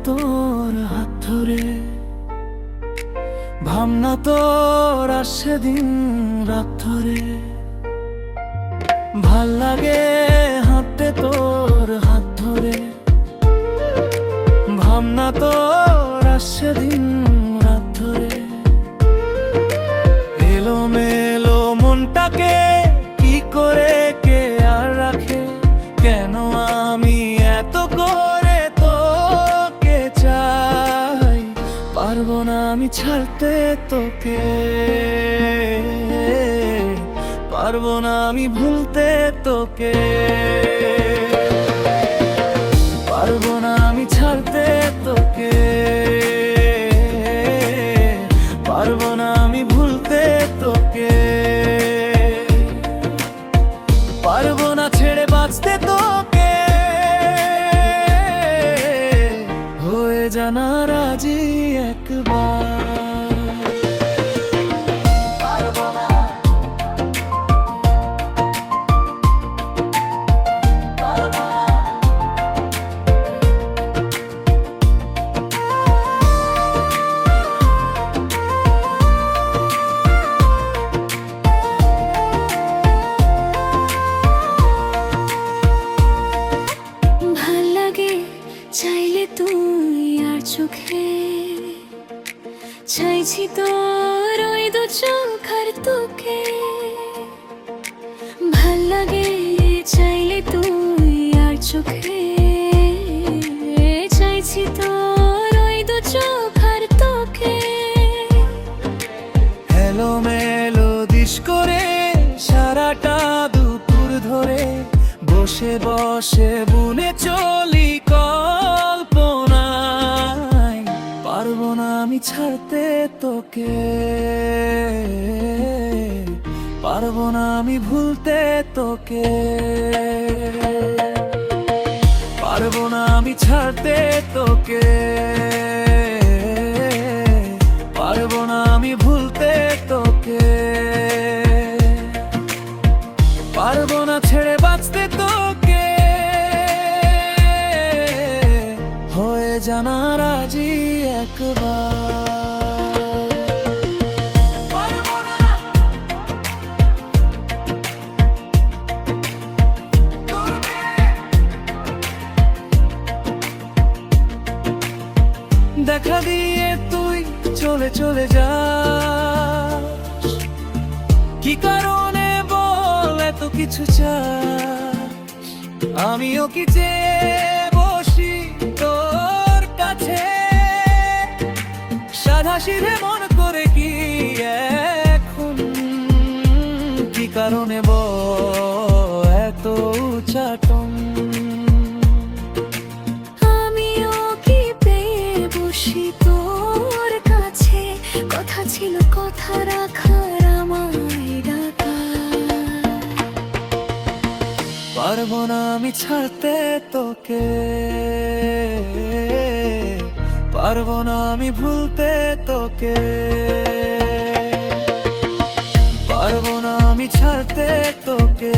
তোর হাত ধরে, ভাবনা তোর আর সেদিন রাত ধরে। ভাল লাগে হাঁটতে তোর হাত ধরে, ভাবনা তোর আর সেদিন রাত ধরে। এলোমেলো মনটাকে কি করে কে আর রাখে, কেন আমি এত করে তোকে চাই। পারবো না আমি ছাড়তে তোকে, পারবো না আমি ভুলতে তোকে, পারবো না আমি ছাড়তে তোকে, পারবো না আমি ভুলতে তোকে, পারবো না ছেড়ে বাঁচতে তোকে। হয়ে জানা রাজি একবার, চাইলে তুই আর চোখে, চাইছি তোর ওই দু চোখ আর তোকে। ভাল লাগে চাইলে তুই আর চোখে, চাইছি তোর ওই দু চোখ আর তোকে। এলোমেলো দিশ করে সারাটা দুপুর ধরে, বসে বসে বুনে চলি কল্পনায়। পারবো না আমি ছাড়তে তোকে, পারবো না আমি ভুলতে তোকে, পারবো না আমি ছাড়তে তোকে, পারবো না আমি ভুলতে তোকে, পারবো না ছেড়ে বাঁচতে তোকে। হয়ে জানা রাজি একবার, দেখা দিয়ে তুই চলে চলে যাস, কি কারণে বল এত কিছু চাস। আমিও কি চেয়ে বসি তোর কাছে, সাধা সিধে মন করে কি এখন, কি কারণে বল এত উচাটন। কথা ছিল কথা রাখার আমায় ডাকা, পারবো না আমি ছাড়তে তোকে, পারবো না আমি ভুলতে তোকে, পারবো না আমি ছাড়তে তোকে।